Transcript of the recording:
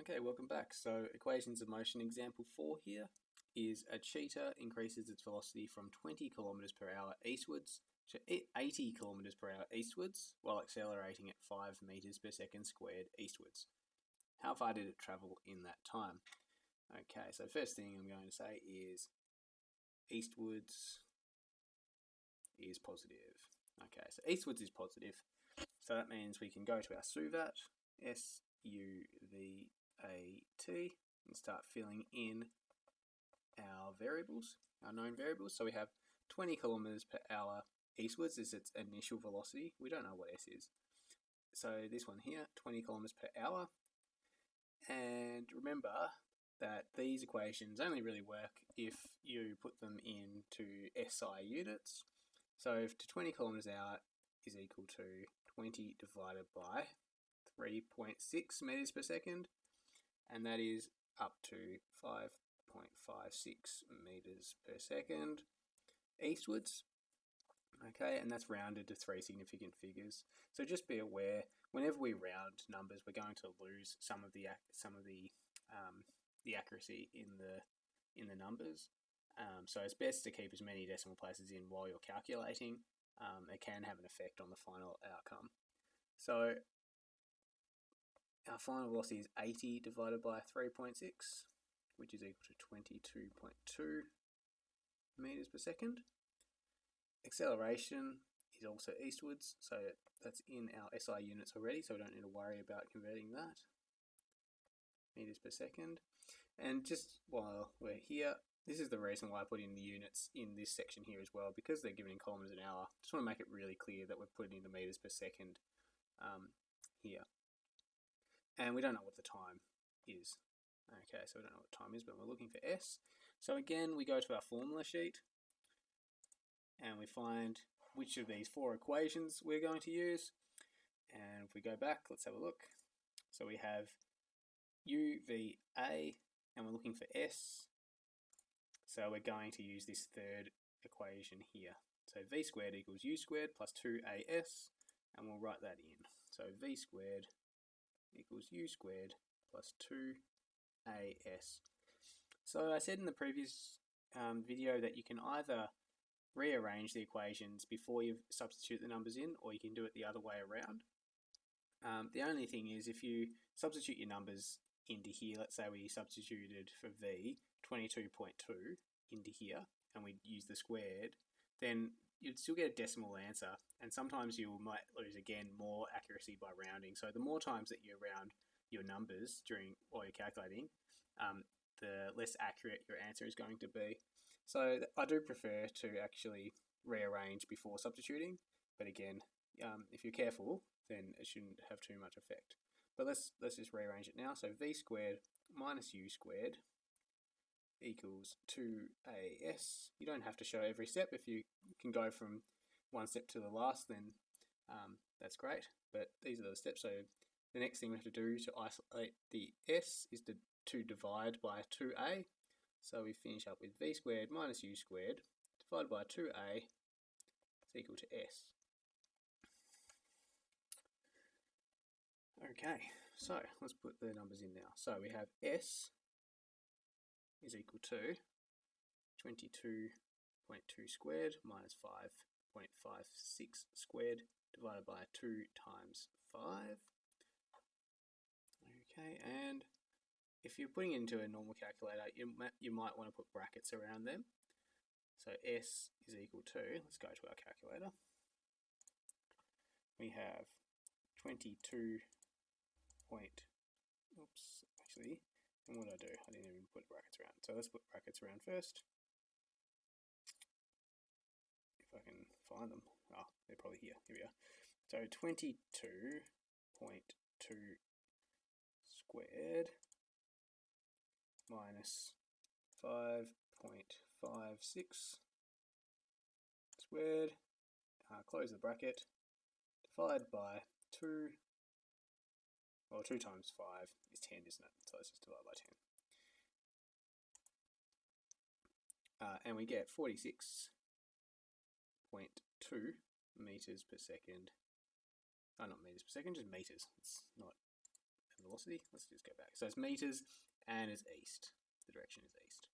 Okay, welcome back. So equations of motion example 4 here is a cheetah increases its velocity from 20 kilometers per hour eastwards to 80 kilometers per hour eastwards while accelerating at 5 meters per second squared eastwards. How far did it travel in that time? Okay, so first thing I'm going to say is eastwards is positive. Okay, so eastwards is positive. So that means we can go to our SUVAT, SUVAT, and start filling in our variables, our known variables. So we have 20 kilometers per hour eastwards is its initial velocity. We don't know what S is. So this one here, 20 kilometers per hour. And remember that these equations only really work if you put them into SI units. So if 20 kilometers an hour is equal to 20 divided by 3.6 meters per second, and that is up to 5.56 meters per second eastwards. Okay, and that's rounded to 3 significant figures. So just be aware, whenever we round numbers, we're going to lose some of the accuracy in the numbers. So it's best to keep as many decimal places in while you're calculating. It can have an effect on the final outcome. So our final velocity is 80 divided by 3.6, which is equal to 22.2 meters per second. Acceleration is also eastwards, so that's in our SI units already, so we don't need to worry about converting that. Meters per second. And just while we're here, this is the reason why I put in the units in this section here as well, because they're given in kilometers an hour. Just want to make it really clear that we're putting in the meters per second here. And we don't know what the time is. Okay, so we don't know what time is, but we're looking for S. So again, we go to our formula sheet and we find which of these 4 equations we're going to use. And if we go back, let's have a look. So we have UVA and we're looking for S. So we're going to use this third equation here. So V squared equals U squared plus 2AS, and we'll write that in. So V squared equals U squared plus 2AS. So I said in the previous video that you can either rearrange the equations before you substitute the numbers in, or you can do it the other way around. The only thing is, if you substitute your numbers into here, let's say we substituted for V 22.2 into here, and we use the squared, then you'd still get a decimal answer, and sometimes you might lose again more accuracy by rounding. So the more times that you round your numbers while you're calculating, the less accurate your answer is going to be. So I do prefer to actually rearrange before substituting, but again, if you're careful, then it shouldn't have too much effect. But let's just rearrange it now. So V squared minus U squared equals 2AS. You don't have to show every step. If you can go from one step to the last, then that's great. But these are the steps. So the next thing we have to do to isolate the S is to divide by 2A. So we finish up with V squared minus U squared divided by 2A is equal to S. Okay, so let's put the numbers in now. So we have S is equal to 22.2 squared minus 5.56 squared divided by 2 times 5. Okay, and if you're putting it into a normal calculator, you might want to put brackets around them. So S is equal to, let's go to our calculator. We have 22 actually, and what did I do? I didn't even put brackets around. So let's put brackets around first. If I can find them. Oh, they're probably here. Here we are. So 22.2 squared minus 5.56 squared, close the bracket, divide by 2. Well, 2 times 5 is 10, isn't it? So let's just divide by 10. And we get 46.2 meters per second. Oh, not meters per second, just meters. It's not a velocity. Let's just go back. So it's meters and it's east. The direction is east.